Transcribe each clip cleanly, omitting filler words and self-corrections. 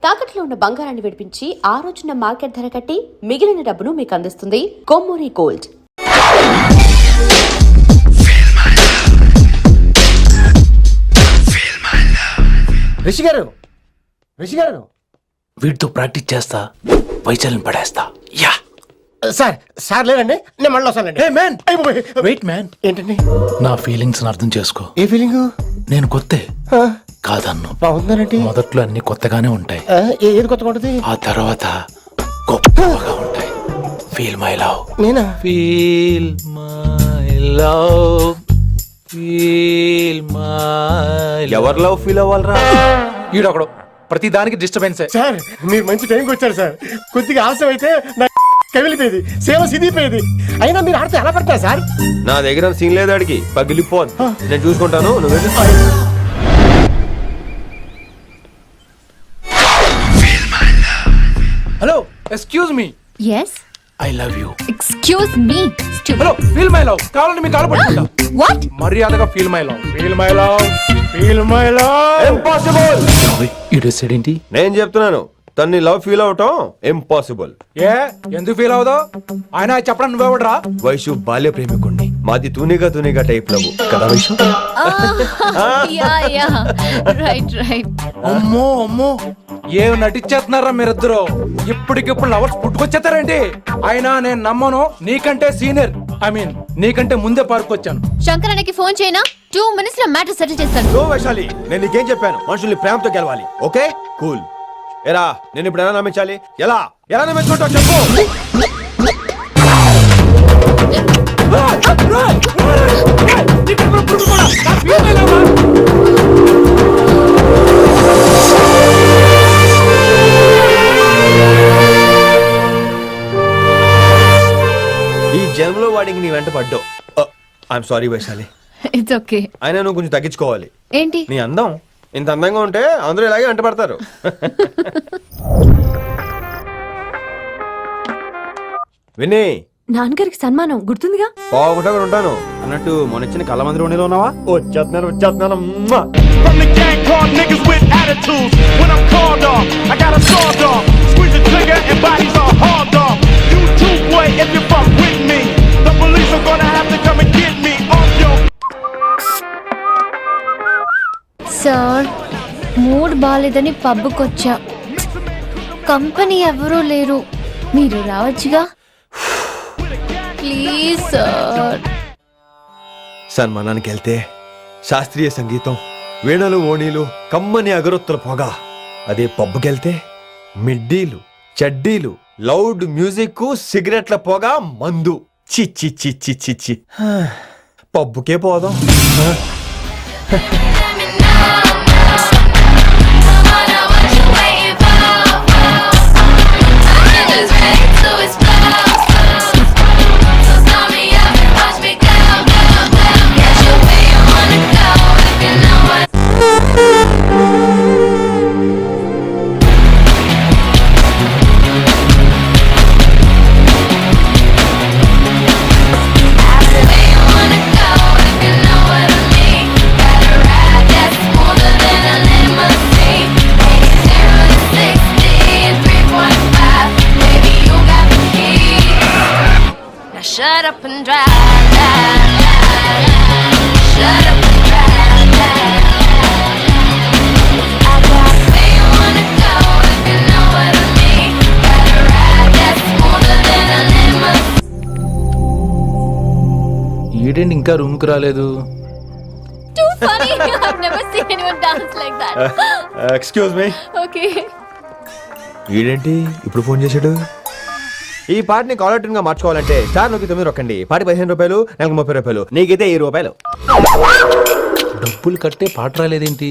తాకట్లో ఉన్న బంగారాన్ని విడిపించి ఆ రోజున మార్కెట్ ధర కట్టి మిగిలిన డబ్బును మీకు అందిస్తుంది కొమ్మూరి గోల్డ్. రిషి గారు వీటితో ప్రాక్టీస్ చేస్తా, వైశాల్యం పడేస్తా. యా సార్ లేదండి, నేను మళ్ళీ వస్తానండి. వెయిట్ మ్యాన్, ఏంటండి? నా ఫీలింగ్స్ అర్థం చేసుకో. ఏ ఫీలింగ్? నేను కొత్తే కాదన్ను. బాగుందండి. మొదట్లో అన్ని కొత్తగానే ఉంటాయి, ఏది కొత్తగా ఉంటుంది? ఆ తర్వాత గొప్పగా ఉంటాయి. Feel my love. నేనా? Feel my love, feel my. ఎవరు లవ్ ఫీల్ అవ్వాలరా? ఈడొకడు ప్రతి దానికి డిస్టర్బెన్స్. సార్ మీరు మంచి టైంకి వచ్చారు సార్. కొద్దిగా ఆలస్యం అయితే నా కవిలిపోయేది, సేవ సిదిపోయేది. అయినా మీరు ఆడితే ఎలా పడతారు సార్? నా దగ్గర సీన్ లేదు, అడిగి పగిలిపోను. నేను చూసుకుంటాను, నువ్వు hello, excuse me. Yes. I love you. Excuse me. Hello, feel my love. కావాలంటే మీ కాలు పట్టుకుంటా. What? మర్యాదగా feel my love. Feel my love, feel my love. Impossible. ఇటు సైడ్ ఏంటి? నేను చెప్తున్నాను, తన్ని లవ్ ఫీల్ అవటం ఇంపాసిబుల్. ఏ ఎందుకు ఫీల్ అవుదావు? ఆయన చెప్పడం నువ్వెవడరా? వైషు బాల్య ప్రేమికుణ్ణి, మాది తూనిగా టైప్ లవ్ కదా వైషు? Yeah. Right. అమ్మో ఏం నటించేస్తున్నారా మీరిద్దరు? ఇప్పటికిప్పుడు లవర్స్ పుట్టుకొచ్చేస్తారేంటి? అయినా నేను నమ్మను. నీకంటే సీనియర్, ఐ మీన్ నీకంటే ముందే పార్కొచ్చాను. శంకరానికి ఫోన్ చేయనా? 2 minutes లో మ్యాటర్ సెటిల్ చేస్తాను. నో వైశాలి, నేను నీకేం చెప్పాను? మనుషుల్ని ప్రేమతో గెలవాలి. Okay cool. ఎరా నేను ఇప్పుడు ఎలా నమ్మించాలి? ఎలా నమ్మించుకుంటావు చెప్పు. ఈ జన్మలో వాడికి నీ వెంట పడ్డావు. I'm sorry Vaishali. It's okay. అయినా నువ్వు కొంచెం తగ్గించుకోవాలి. ఏంటి? నీ అందం ఇంత అందంగా ఉంటే అందరూ ఇలాగే వెంట పడతారు. విని నాన్నగారికి సన్మానం గుర్తుందిగా? బాగుంటా ఉంటాను అన్నట్టు మొన్న కళ్ళ మందిలో ఉన్నావా? వచ్చేస్తున్నాను. From the gang called niggas with attitudes. When I'm called off, I got a sawed off. Squeeze the trigger and bodies are hauled off. You too, boy, if you fuck with me. The police are gonna have to come and get me off your. Sir, mood బాలేదని పబ్కొచ్చా. Company ఎవరూ లేరు, మీరు రావచ్చుగా. Please sir. సన్మానానికి వెళ్తే శాస్త్రీయ సంగీతం, వీణలు, ఓణీలు, కమ్మని అగరొత్తుల పొగ. అదే పబ్బుకెళ్తే మిడ్డీలు, చడ్డీలు, లౌడ్ మ్యూజిక్, సిగరెట్ల పొగ, మందు. చిచ్చి పబ్బుకే పోదాం. Shut up and drive. Shut up and drive. I got where you wanna go if you know what I mean. Got a ride that's smoother than a limousine. ఈడేంటి ఇంకా రూమ్ కి రాలేదు? Too funny. I've never seen anyone dance like that. Excuse me. Okay. వీడేంటి ఇప్పుడు phone చేశాడు? ఈ పాటని caller tune గా మార్చుకోవాలంటే స్టార్ నొక్కి 9 రొక్కండి. పాటి 15 రూపాయలు, నెలకు 30 రూపాయలు. నీకైతే 7 రూపాయలు. డబ్బులు కట్టే పాట రాలేదేంటి?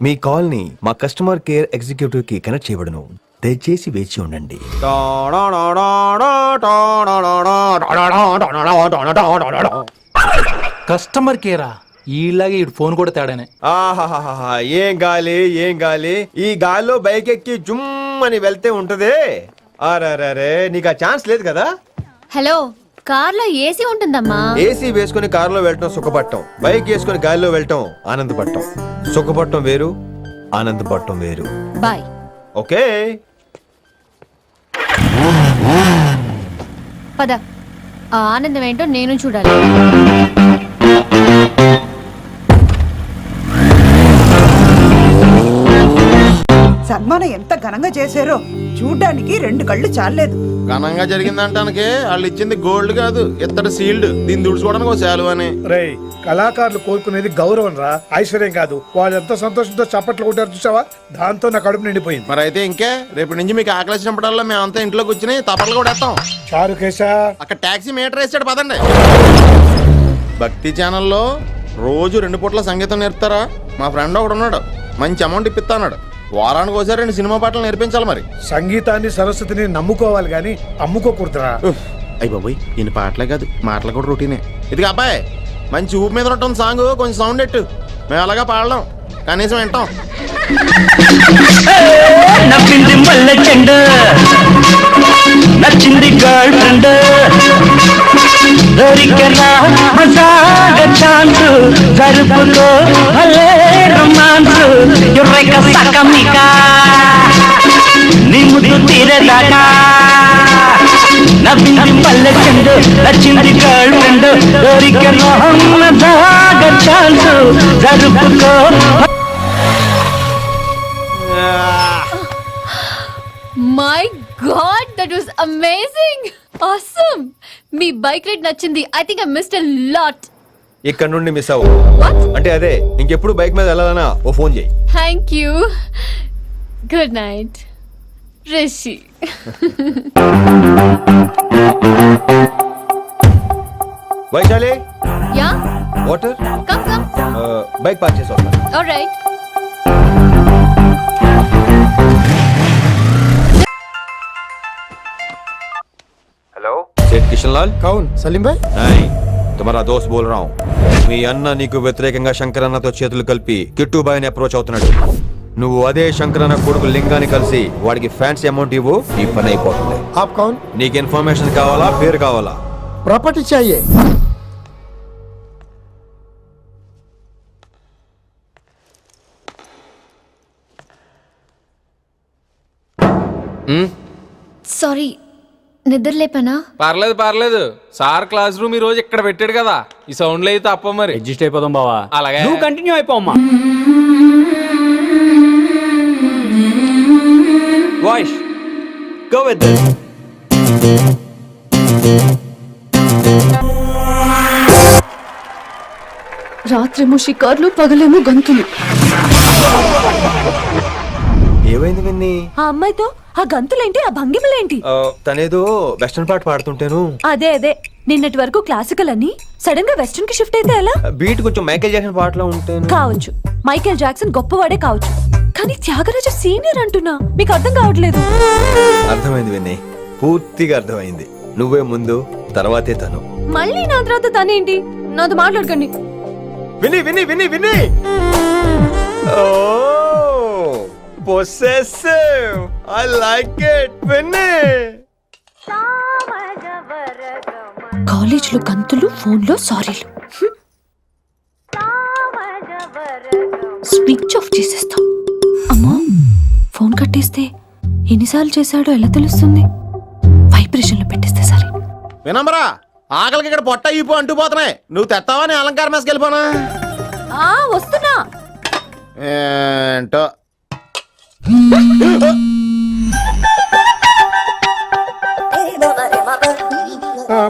మీ కాల్ ని మా కస్టమర్ కేర్ ఎగ్జిక్యూటివ్ కి కనెక్ట్ చేయబడును. దయచేసి వేచి ఉండండి. కస్టమర్ కేరా? ఈలాగే ఇటు ఫోన్ కూడా తేడానే. ఆహాహాహా, ఏం గాలి. ఈ గాలిలో బైక్ ఎక్కి జుమ్ అని వెళ్తే ఉంటదే. అరే నీకు ఆ ఛాన్స్ లేదు కదా. హలో, కార్లో ఏసీ ఉంటుందమ్మా. ఏసీ వేసుకుని కారులో వెళ్ళటం సుఖపడటం, బైక్ వేసుకుని గాలిలో వెళ్ళటం ఆనందపడటం. సుఖపడటం వేరు, ఆనంద్ పట్టం వేరు. బాయ్. ఓకే పద, ఆ ఆనందం ఏంటో నేను చూడాలి. సన్మానం ఎంత ఘనంగా చేశారో చూడ్డానికి 2 కళ్ళు చాలేదు. ఘనంగా జరిగిందంటానికి వాళ్ళు ఇచ్చింది గోల్డ్ కాదు, ఇత్తడి సీల్డ్. దీన్ని దుడుచుకోవడానికి ఒక శాలువ అని. రేయ్, కళాకారులు కోరుకునేది గౌరవం రా, ఐశ్వర్యం కాదు. వాళ్ళు ఎంత సంతోషంతో చప్పట్లు కొట్టారు చూసావా, దాంతో నా కడుపు నిండిపోయింది. మరి అయితే ఇంకే రేపటి నుంచి మీకు ఆకలి వచ్చినప్పుడల్లా మేమంతా ఇంట్లో కూర్చుని తప్పట్లు కూడా వేస్తాం. చారుకేశా, అక్కడ టాక్సీ మీటర్ వేసాడు, పదండి. భక్తి ఛానల్లో రోజు 2 పూట్ల సంగీతం నేర్పుతారా? మా ఫ్రెండ్ ఒకడు ఉన్నాడు, మంచి అమౌంట్ ఇప్పిస్తా అన్నాడు. వారానికి ఒకసారి 2 సినిమా పాటలు నేర్పించాలి. మరి సంగీతాన్ని సరస్వతిని నమ్ముకోవాలి గాని అమ్ముకోకూడదురా. అయ్యి బాబోయ్, ఈయన పాటలే కాదు మాటలు కూడా రొటీనే. ఇదిగా అబ్బాయి, మంచి ఊపు మీద ఉంటుంది సాంగ్, కొంచెం సౌండ్ ఎట్టు. మేము అలాగా పాడలేం, కనీసం వింటాం. నవ్వింది మల్లె చెండు, నచ్చింది గర్ల్ ఫ్రెండ్, దొరికెలా మజాగ ఛాన్స్, జరుపుకో భలే రొమాన్స్, ఎర్రెక సకమిక నీ ముద్దు తీరేదాకా. నవ్వింది మల్లె చెండు, నచ్చింది గర్ల్ ఫ్రెండ్, దొరికెలా మజాగ ఛాన్స్, జరుపుకో. My god, that was amazing, awesome. మీ బైక్ రైడ్ నచ్చింది. I think I missed a lot. ఇక్కడ నుండి మిస్ అవ్వు. అంటే అదే, ఇంకెప్పుడు బైక్ మీద వెళ్ళాలన్నా ఓ ఫోన్ చేయి. Thank you. Good night Rishi. Vaishali, yeah, water. Come come. Bike park చేసి వస్తా. ఆల్రైట్. हेलो, सेठ किशन लाल. కౌన్ సలీం భాయ్? नहीं, तुम्हारा दोस्त बोल रहा हूँ. మీ అన్న నీకు వ్యతిరేకంగా శంకరన్నతో చేతులు కలిపి కిట్టుబాయిని అప్రోచ్ అవుతున్నాడు. నువ్వు అదే శంకరన్న కొడుకు లింగాన్ని కలిసి వాడికి ఫ్యాన్సీ అమౌంట్ ఇవ్వు, ఈ పని అయిపోతుంది. ఆప్ కౌన్? నీకు ఇన్ఫర్మేషన్ కావాలా, పేరు కావాలా? ప్రాపర్టీ చాయే. సారీ, నిద్ర లేపనా? పర్లేదు పర్లేదు, సార్ క్లాస్ రూమ్ ఈ రోజు ఇక్కడ పెట్టాడు కదా, ఈ సౌండ్లు అయితే తప్ప మరి అడ్జస్ట్ అయిపోదాం బావా. అలాగే నువ్వు కంటిన్యూ అయిపోమ్మా. Voice go with this. రాత్రేమో షికార్లు, పగలేమో గంతులు. ఏమైంది విన్ని? ఆ అమ్మాయితో ఆ గంతులేంటి, ఆ భంగిమలేంటి? తనేదో వెస్టర్న్ పాట పాడుతుంటేను. అదే అదే, నిన్నటి వరకు క్లాసికల్ అని సడన్ గా వెస్టర్న్ కి షిఫ్ట్ అయితే ఎలా? బీట్ కొంచెం మైకేల్ జాక్సన్ పాటలో ఉంటాను. కావచ్చు, మైకేల్ జాక్సన్ గొప్పవాడే కావచ్చు, కానీ త్యాగరాజ సీనియర్ అంటున్నా. మీకు అర్థం కావట్లేదు. అర్థమైంది విన్ని, పూర్తిగా అర్థమైంది. నువ్వే ముందు, తర్వాతే తను. మళ్ళీ నా తర్వాత తనేంటి? నాతో మాట్లాడకండి. విని విని విని విని ఓ పొసెసివ్, ఐ లైక్ ఇట్. విని కాలేజ్ లో గంతులు, ఫోన్ లో సారీలు. స్విచ్ ఆఫ్ చేసేస్తా. అమ్మో, ఫోన్ కట్టేస్తే ఎన్నిసార్లు చేశాడో ఎలా తెలుస్తుంది? వైబ్రేషన్ లో పెట్టేస్తే సరే. వినమ్రా, ఆకలికి ఇక్కడ పొట్ట ఈపు అంటూ పోతున్నాయి. నువ్వు తెస్తావా, నేను అలంకారం వేసుకెళ్ళిపోనా? వస్తున్నా. ఏంటో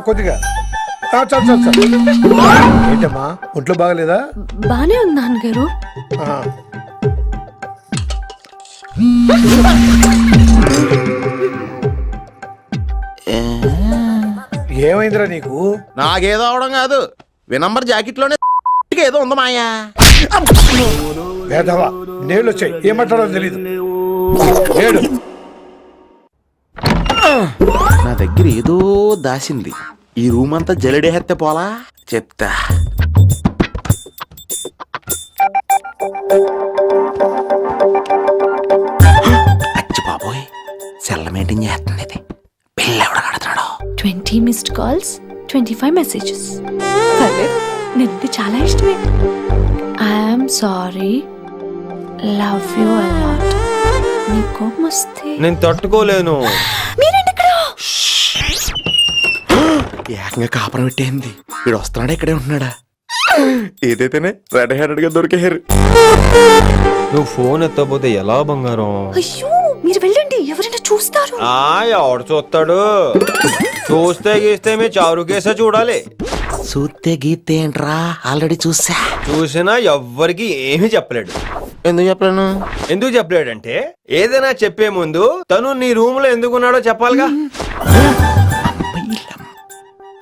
కొద్దిగా చాలు చాలు చాలు. ఏంటమ్మా, ఒంట్లో బాగలేదా? బానే ఉంది నాన్నగారు. ఆ. ఏమైందిరా నీకు? నాకేదో అవడం కాదు, వినంబర్ జాకెట్ లోనే ఏదో ఉంది మాయా. వేదవా, నేళ్ళు వచ్చాయి, ఏమంటాడో తెలీదు. నేడు నా దగ్గర ఏదో దాసింది. ఈ రూమ్ అంతా జలడేహెత్తే పోలా, చెప్తా. అచ్చి బాబోయ్, సెల్ల మెయింటైన్ చేస్తుంది ఇది. పిల్ల ఎవడ కడుతున్నాడు? 20 మిస్డ్ కాల్స్, 25 మెసేజెస్. పర్లేదు, నిన్నంటే చాలా ఇష్టమే. I'm sorry, love you a lot. నీ కోపం వస్తే నేను తట్టుకోలేను. మీరేంటి ఇక్కడ? ఏకంగా కాపురం పెట్టేంది. వీడు వస్తున్నాడా ఇక్కడే ఉంటున్నాడా? ఏదైతేనే రెడ్ హ్యాండెడ్ గా దొరికారు. నువ్వు ఫోన్ ఎత్తపోతే ఎలా బంగారం? అయ్యో మీరు వెళ్ళండి, ఎవరైనా చూస్తారు. ఎవడు చూస్తాడు? చూస్తే గీస్తే మీ చారు కేసే చూడాలి. చూస్తే గీతే ఏంట్రా, ఆల్రెడీ చూసినా ఎవ్వరికి ఏమీ చెప్పలేడు. ఎందుకు చెప్పలేను? ఎందుకు చెప్పలేడంటే ఏదైనా చెప్పే ముందు తను నీ రూమ్ లో ఎందుకున్నాడో చెప్పాలిగా.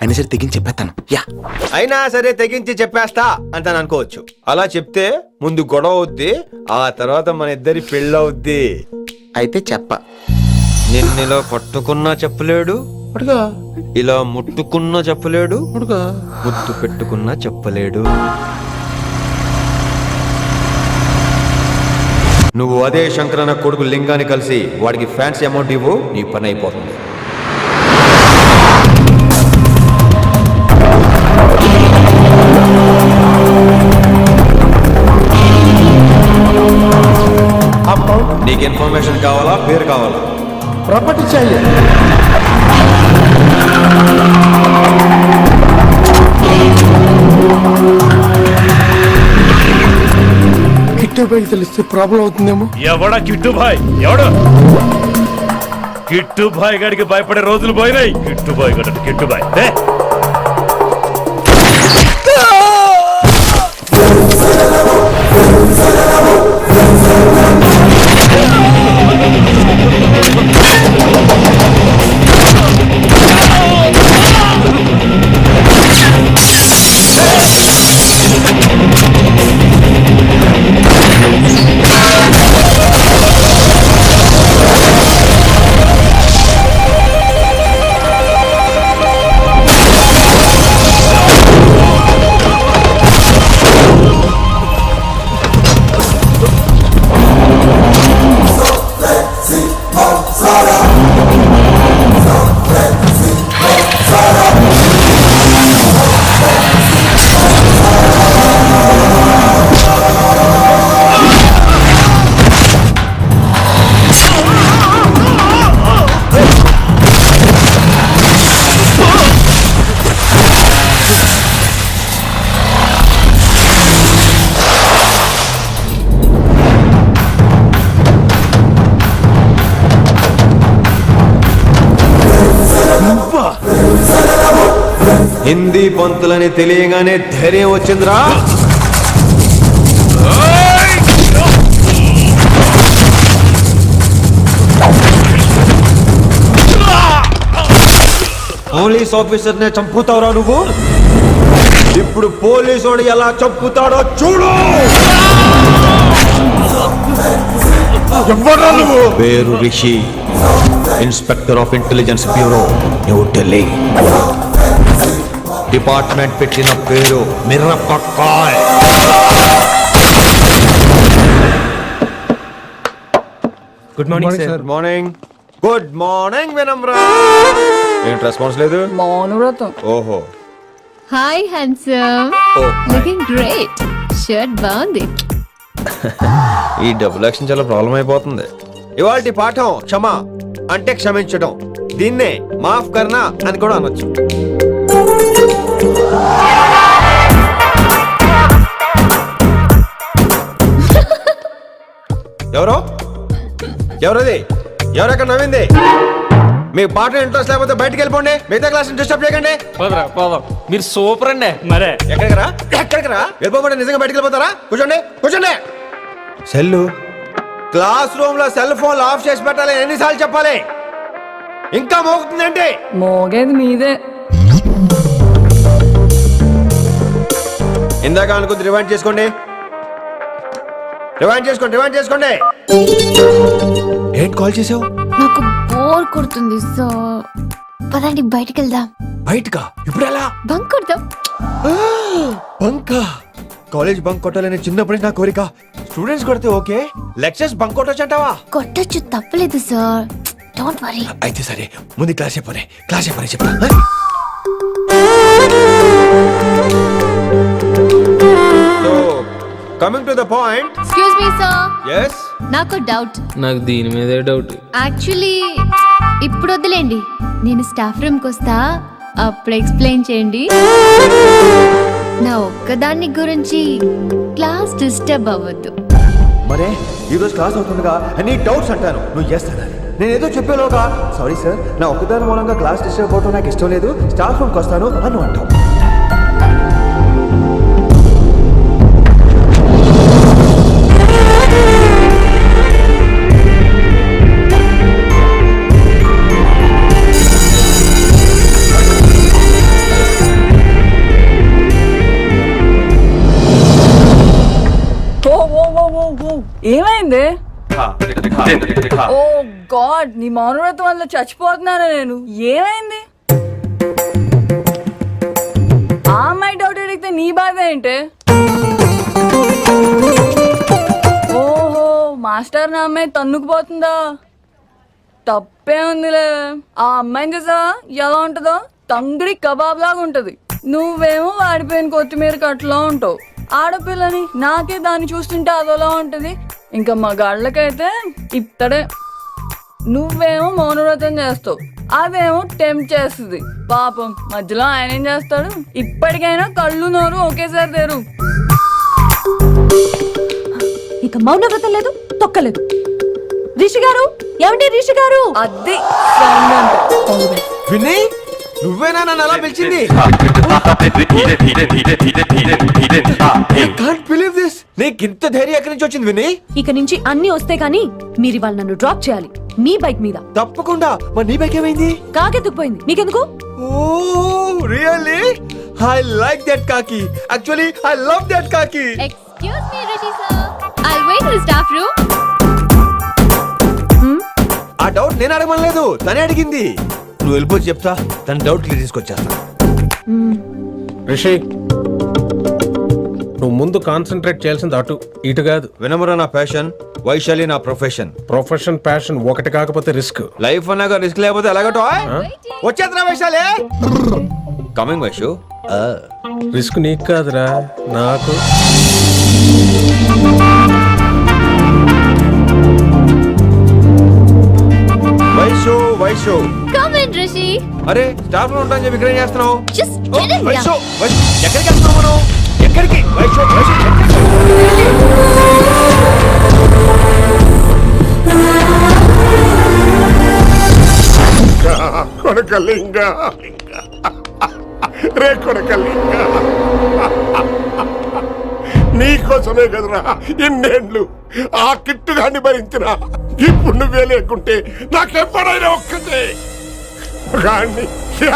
అయినా సరే తెగించి చెప్పేస్తాను. అయినా సరే తెగించి చెప్పేస్తా అంటాను అనుకోవచ్చు. అలా చెప్తే ముందు గొడవ అవుద్ది, ఆ తర్వాత మన ఇద్దరి పెళ్ళవుద్ది. అయితే చెప్ప. నిన్నిలా పట్టుకున్నా చెప్పలేడు, ఇలా ముట్టుకున్నా చెప్పలేడు, ముద్దు పెట్టుకున్నా చెప్పలేడు. నువ్వు అదే శంకరన్న కొడుకు లింగాన్ని కలిసి వాడికి ఫ్యాన్సీ అమౌంట్ ఇవ్వు, నీ పని అయిపోతుంది. నీకు ఇన్ఫర్మేషన్ కావాలా, పేరు కావాలా? ప్రాపర్టీ चाहिए. కిట్టుబాయి తెలిస్తే ప్రాబ్లం అవుతుందేమో. ఎవడా కిట్టుబాయ్? ఎవడు కిట్టుబాయ్ గడికి భయపడే రోజులు పోయినాయి. కిట్టుబాయ్ గడ కిట్టుబాయ్ హిందీ పంతులని తెలియగానే ధైర్యం వచ్చిందిరా. పోలీస్ ఆఫీసర్ నే చంపుతావురా నువ్వు. ఇప్పుడు పోలీసు ఎలా చంపుతాడో చూడు. ఎవరా నువ్వు? పేరు Rishi, inspector of intelligence bureau, New Delhi. Department పెట్టిన పేరు మిరపకాయ్. Good morning sir. Good morning. Good morning Vinamra. ఏంటి రెస్పాన్స్ లేదు? మౌనవ్రతం. ఓహో. Hi handsome, looking great. Shirt బాగుంది. ఈ డబుల్ యాక్షన్ చాలా ప్రాబ్లం అయిపోతుంది. ఇవాల్టి పాఠం క్షమ అంటే క్షమించడం. దీన్నే మాఫ్ కర్నా అని కూడా అనొచ్చు. ఎవరో ఎవరది? ఎవరెక్కడ నవ్వింది? మీ పాట ఇంట్రెస్ట్ లేకపోతే బయటకు వెళ్ళిపోండి. మిగతా క్లాస్ డిస్టర్బ్ చేయకండి. మీరు సూపర్ అండి. మరే ఎక్కడికి రా, ఎక్కడికి రా? వెళ్ళిపోమంటే నిజంగా బయటకు వెళ్ళిపోతారా? కూర్చోండి, కూర్చోండి. సెల్లు క్లాస్ రూమ్ లో సెల్ ఫోన్ ఆఫ్ చేసి పెట్టాలి. ఎన్నిసార్లు చెప్పాలి? ఇంకా మోగుతుందంటే మోగేది మీదే. ఇందాక అనుకుంది రివైండ్ చేసుకోండి. రివైండ్ చేసుకోండి, రివైండ్ చేసుకోండి. ఏంటి కాల్ చేసావు? నాకు బోర్ కొడుతుంది, సో పదండి బయటికి వెళ్దాం. బయటకా? ఇప్పుడు ఎలా? బంక్ కొడదాం. బంకా? కాలేజ్ బంక్ కొట్టాలని చిన్నప్పటి నుంచి నా కోరిక. స్టూడెంట్స్ కొడితే ఓకే, లెక్చర్స్ బంక్ కొట్టొచ్చు అంటావా? కొట్టచ్చు, తప్పలేదు సార్. Don't worry. అయితే సరే, ముందు క్లాస్ చెప్పనే, క్లాస్ చెప్పనే చెప్పా. Coming to the point. Excuse me sir, yes. నాకు డౌట్. నాకు దీని మీదే డౌట్. యాక్చువల్లీ ఇప్పుడు వద్దులేండి, నేను స్టాఫ్ రూమ్కి వస్తా, అప్పుడు ఎక్స్ప్లెయిన్ చేయండి. నా ఒక్కదాన్ని గురించి క్లాస్ డిస్టర్బ్ అవ్వద్దు. మరే ఈ రోజు క్లాస్ అవుతుండగా అన్ని డౌట్స్ అంటాను, నువ్వు చేస్తాను. నేను ఏదో చెప్పేలోగా సారీ సార్, నా ఒక్కదాని మూలంగా క్లాస్ డిస్టర్బ్ అవడం నాకు ఇష్టం లేదు, స్టాఫ్ రూమ్కి వస్తాను అని అంటావు. ఏమైంది? ఓ గాడ్, నీ మౌనవ్రతం వల్ల చచ్చిపోతున్నాను నేను. ఏమైంది? ఆ అమ్మాయి డౌట్ అడిగితే నీ బాధ ఏంటి? ఓహో, మాస్టర్ నా అమ్మాయి తన్నుకుపోతుందా? తప్పే ఉందిలే. ఆ అమ్మాయిని చూసా ఎలా ఉంటుందో, తంగిడి కబాబ్ లాగా ఉంటది. నువ్వేమో వాడిపోయిన కొత్తిమీర కట్లా ఉంటావు. ఆడపిల్లని నాకే దాన్ని చూస్తుంటే అదోలా ఉంటది, ఇంకా మగాళ్ళకైతే ఇత్తడే. నువ్వేమో మౌనవ్రతం చేస్తావు, అదేమో టెంప్ట్ చేస్తుంది. పాపం మధ్యలో ఆయన ఏం చేస్తాడు? ఇప్పటికైనా కళ్ళు నోరు ఒకేసారి తెరు. ఇక మౌనవ్రతం లేదు, తొక్కలేదు. రిషి గారు, ఏమండి రిషి గారు? అది వినయ్, నువ్వేనా నన్ను అలా పిలిచింది? నీకింత ధైర్యం ఎక్కడి నుంచి వచ్చింది వినయ్? ఇక నుంచి అన్ని వస్తే గానీ మీరు ఇవాళ నన్ను డ్రాప్ చేయాలి మీ బైక్ మీద. తప్పకుండా. మరి నీ బైక్ ఏమైంది? కాకెత్తుకుపోయింది. మీకెందుకు? Oh really? I like that కాకి. యాక్చువల్లీ ఐ లవ్ దట్ కాకి. Excuse me Rishi sir, I'll wait in staff room. ఆ డౌట్ నేను అడగమనలేదు, తనే అడిగింది. నువ్వు వెళ్ళిపోయి చెప్తా, తన డౌట్ క్లియర్ తీసుకొచ్చేస్తా. రిషి, నువ్వు ముందు కాన్సన్ట్రేట్ చేయాల్సింది అటు ఇటు కాదు. వినమ్ర నా ప్యాషన్, వైశాలి నా ప్రొఫెషన్. ప్రొఫెషన్ ప్యాషన్ ఒకటి కాకపోతే రిస్క్. లైఫ్ అన్నాక రిస్క్ లేకపోతే ఎలాగటో వచ్చేద్రా వైశాలి. కమింగ్ వైషు. రిస్క్ నీకు కాదురా, నాకు. వైషు వైషు. Come in Rishi. అరే స్టాఫ్ లో ఉంటాను చెప్పి ఇక్కడ ఏం చేస్తున్నావు? Just oh, get in. Vaishu Vaishu, ఎక్కడికి వెళ్తున్నావు మనం? ఎక్కడికి? వైషు వైషు కొడకలింగ రే కొడకలింగ, నీకోసమే కదరా ఇన్నేళ్ళు ఆ కిట్టుగాన్ని భరించిన. ఇప్పుడు నువ్వే లేకుంటే నాకెప్పుడైనా ఒక్కటే గాన్ని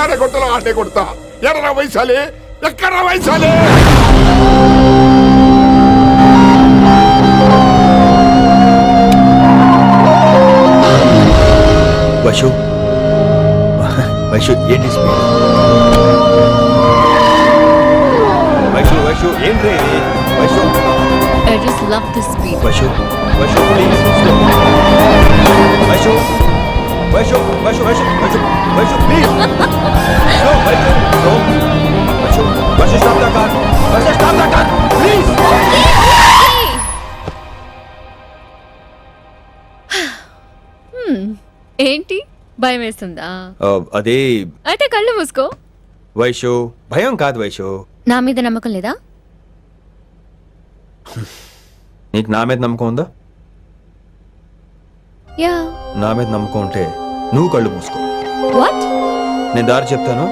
ఆడగొట్టలో ఆడే కొడతా. ఎర్ర వైశాలే, ఎక్కడ వైశాలే? వైషు వైషు ఏంటి స్పీడ్? వైషు వైషు ఏంటి ఇది? Vaishu I just love this speed. Vaishu Vaishu please stop. Vaishu Vaishu Vaishu Vaishu Vaishu Vaishu please slow. Vaishu slow. Vaishu Vaishu stop the car. Vaishu stop the car please. ఏంటి భయం వేస్తుందా? అదే అయితే కళ్ళు మూసుకో. వైషు భయం కాదు వైషు. నా మీద నమ్మకం లేదా? నీకు నా మీద నమ్మకం ఉందా? యా. నా మీద నమ్మకం ఉంటే నువ్వు కళ్ళు మూసుకో. వాట్? నేను దారి చెప్తాను,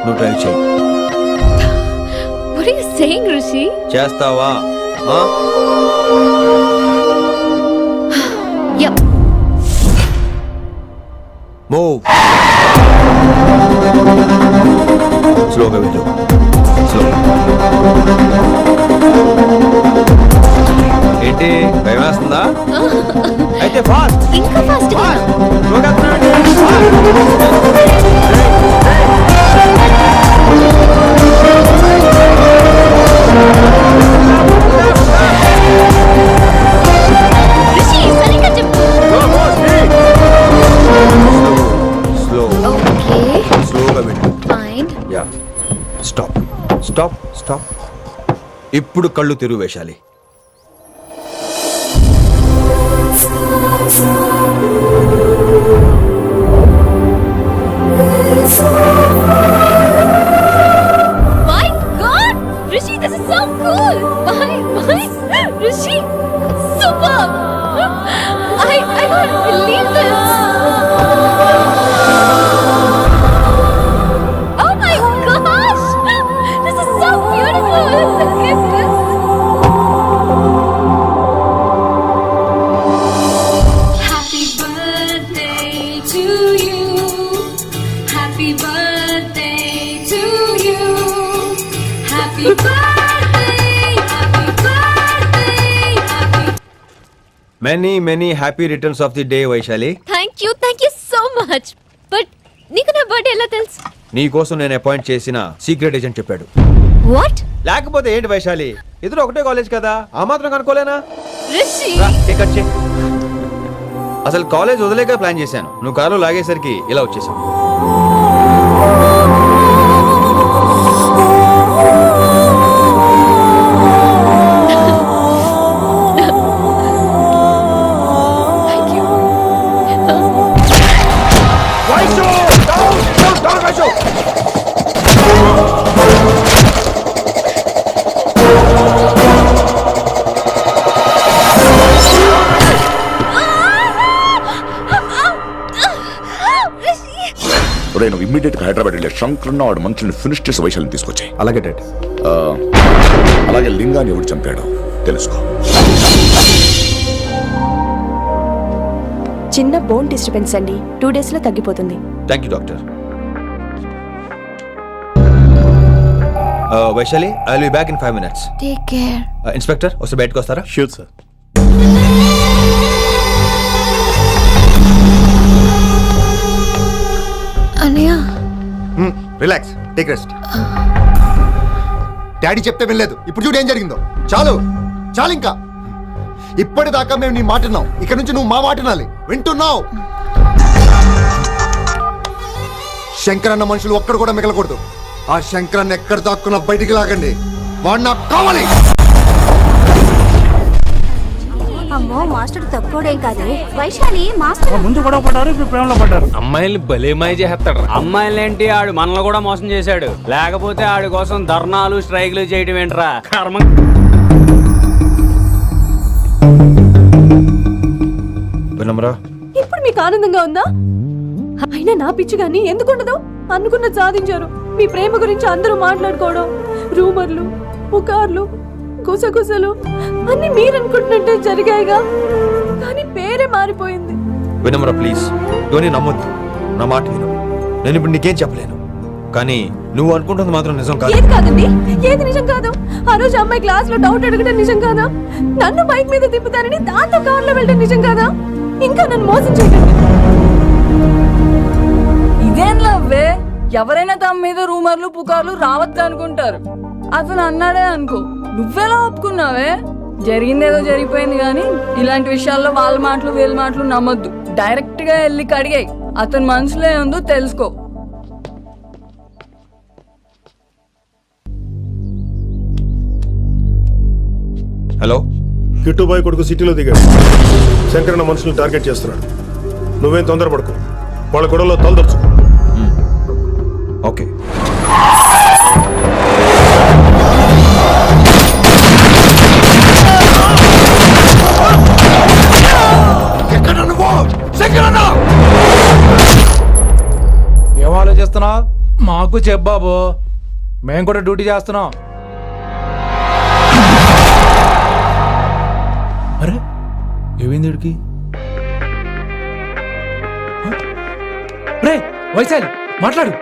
నువ్వు డ్రైవ్ చేయి. What are you saying Rishi? చేస్తావా? యా. మూవ్. స్లోగా వెళ్ళు. స్లో. ఏంటి భయం వేస్తుందా? అయితే ఫాస్ట్. ఇంకా ఫాస్ట్ గా. స్లోగా వెళ్ళు. రిషి సరిగ్గా చెప్పు. స్లో. ఓకే. స్లోగా వెళ్ళు. Fine. Yeah. Stop stop stop. ఇప్పుడు కళ్ళు తెరువు వేశాలి. I can't believe this. Oh my gosh! This is so beautiful. Look at this. Happy birthday to you. Happy birthday to you. Happy birthday. Happy birthday. Happy. Many happy returns of the day Vaishali. Thank you so much. But నీకు నా birthday ఎలా తెలుసు? నీ కోసం నేను appoint చేసిన secret agent చెప్పాడు. What? లేకపోతే ఏంటి వైశాలి, ఇద్దరు ఒకటే కాలేజ్ కదా, ఆ మాత్రం కనుక్కోలేనా? Rishi. రా, కేక్ కట్ చేయి. అసలు కాలేజ్ వదిలేక ప్లాన్ చేశాను, నువ్వు కారులో లాగేసరికి ఇలా వచ్చేసావు. Thank you. నువ్వు ఇమ్మీడియట్ గా హైదరాబాద్ వెళ్ళే శంకరన్న వాడు మనుషుల్ని ఫినిష్ చేసి వైశాల్ని తీసుకొచ్చాయి. అలాగే డాడ్. అలాగే లింగాన్ని ఎవడు చంపాడో తెలుసుకో. చిన్న బోన్ డిస్టర్బెన్స్ అండి, 2 days లో తగ్గిపోతుంది. Thank you doctor. Vaishali, I will be back in 5 minutes. Take care. Inspector వస్తే బయటకు వస్తారా? Sure sir. అన్నయ్య. Relax, take rest. డాడీ చెప్తే వినలేదు, ఇప్పుడు చూడు ఏం జరిగిందో. చాలు చాలు, ఇంకా ఇప్పటిదాకా మేము నీ మాట విన్నాం, ఇక్కడ నుంచి నువ్వు మా మాట వినాలి. వింటున్నావు? శంకరన్న మనుషులు ఒక్కడు కూడా మిగలకూడదు. ఆ శంకరన్న ఎక్కడ దాక్కున్నా బయటికి లాగండి, వాడు నాకు కావాలి. అమ్మో, మాస్టర్ తక్కువడేం కాదే. వైశాలి మాస్టర్ ముందు కూడా పడ్డారు, ఇప్పుడు ప్రేమలో పడ్డారు. అమ్మాయిల్ని భలే మాయ చేస్తాడు. అమ్మాయిలేంటి, ఆడు మనల్ని కూడా మోసం చేశాడు. లేకపోతే ఆడి కోసం ధర్నాలు స్ట్రైక్లు చేయడం ఏంట్రా కర్మ. వినమ్రా, ఇప్పుడు మీకు ఆనందంగా ఉందా? అయినా నా పిచ్చి గాని ఎందుకుండదు? అనుకున్నది సాధించారు. మీ ప్రేమ గురించి అందరూ మాట్లాడుకోవడం, రూమర్లు, పుకార్లు, గుసగుసలు అన్ని మీరనుకుంటున్నట్టే జరిగాయిగా, కానీ పేరే మారిపోయింది. వినమ్రా ప్లీజ్, ధోని నమ్మొద్దు, నా మాట విను. నేను ఇప్పుడు నీకేం చెప్పలేను, కానీ నువ్వు అనుకుంటుంది మాత్రం నిజం కాదు. ఏది కాదండి, ఏది నిజం కాదు? ఆ రోజు అమ్మాయి క్లాస్ లో డౌట్ అడగడం నిజం కాదా? నన్ను బైక్ మీద తిప్పుతానని దాంతో కార్లో వెళ్ళడం నిజం కాదా? ఇంకా నన్ను మోసం చేయకండి. ఇదేం లవ్వే? ఎవరైనా తమ మీద రూమర్లు పుకార్లు రావద్దు అనుకుంటారు. అతను అన్నాడే అనుకో, నువ్వెలా ఒప్పుకున్నావే? జరిగిందేదో జరిగిపోయింది, కానీ ఇలాంటి విషయాల్లో వాళ్ళ మాటలు వీళ్ళ మాటలు నమ్మొద్దు. డైరెక్ట్ గా వెళ్ళి కడిగాయి, అతని మనసులో ఏముందో తెలుసుకో. హలో, కిట్టుబాయ్ కొడుకు సిటీలో దిగాడు. శంకరన్న మనుషులు టార్గెట్ చేస్తున్నాడు. నువ్వేం తొందరపడకు, వాళ్ళ గొడవలో తలదొచ్చు. ఓకే. ఏం ఆలోచిస్తున్నావు? మాకు చెప్పాబు, మేము కూడా డ్యూటీ చేస్తున్నాం. అరే ఏమైంది వీడికి? రే వైశాలి, మాట్లాడు.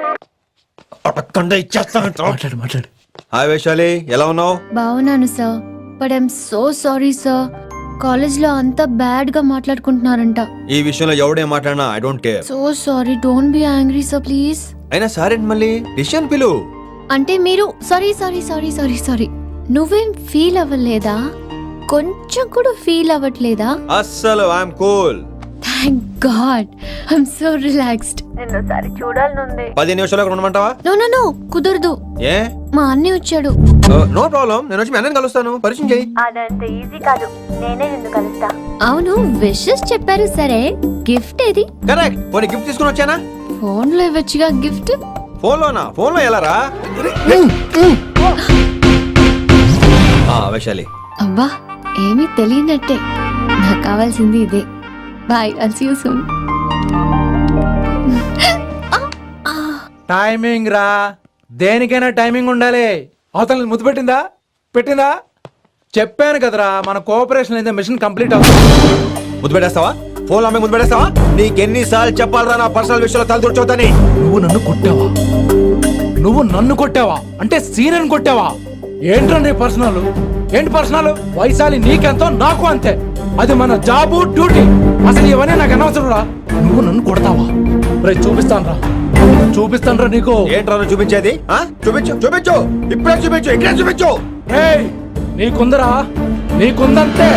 మాట్లాడు మాట్లాడు. హాయ్ వైశాలి, ఎలా ఉన్నావు? బాగున్నాను sir, but I'm so sorry sir. కాలేజ్లో అంతా బ్యాడ్ గా మాట్లాడుకుంటున్నారంట. ఈ విషయంలో ఎవడేం మాట్లాడినా I don't care. So sorry, don't be angry sir please. అయినా సరే మళ్ళీ డిసిషన్ పిలు. అంటే మీరు sorry sorry sorry sorry sorry నువ్వేం ఫీల్ అవ్వలేదా? కొంచెం కూడా ఫీల్ అవ్వట్లేదా? అస్సలు I'm cool. Thank God, I'm so relaxed. 10 నిమిషాలు అక్కడ ఉండమంటావా? నో నో నో, కుదరదు. ఏ? మా అన్నయ్య వచ్చాడు. నో ప్రాబ్లం, నేను వచ్చి మీ అన్నని కలుస్తాను, పరిచయం చేయి. అవును, విషెస్ చెప్పారు సరే, గిఫ్ట్ ఏది? కరెక్ట్, పోనీ గిఫ్ట్ తీసుకుని వచ్చానా? ఫోన్ లో ఇవ్వచ్చుగా గిఫ్ట్. ఫోన్లోనా? ఫోన్లో ఎలా రా? వైశాలి, అబ్బా, ఏమీ తెలియనట్టే. నాకు కావాల్సింది ఇదే. Bye, I'll see you soon. Timing రా, దేనికైనా టైమింగ్ ఉండాలి. అవతల ముద్దు పెట్టిందా చెప్పాను కదరా, మన కోఆపరేషన్ అయితే మిషన్ కంప్లీట్ అవుతుంది. ముద్దు పెట్టేస్తావా? ఫోన్ అమ్మాయి ముద్దు పెట్టేస్తావా? నీకెన్నిసార్లు చెప్పాలరా నా పర్సనల్ విషయంలో తల దూర్చవుతాని? నువ్వు నన్ను కొట్టావా అంటే సీనియర్ కొట్టావా? ఏంట్రా నీ పర్సనల్? ఏంటి పర్సనల్? వైశాలి నీకెంతో నాకు అంతే. అది మన జాబు డ్యూటీ. అసలు ఇవన్నీ నాకు అనవసరంరా. నువ్వు నన్ను కొడతావా? రేయ్ చూపిస్తానురా నీకు. ఏంట్రా నువ్వు చూపించేది? చూపించు ఇప్పుడే చూపించు, ఇక్కడే చూపించు. నీకుందరా, నీకుందంతే.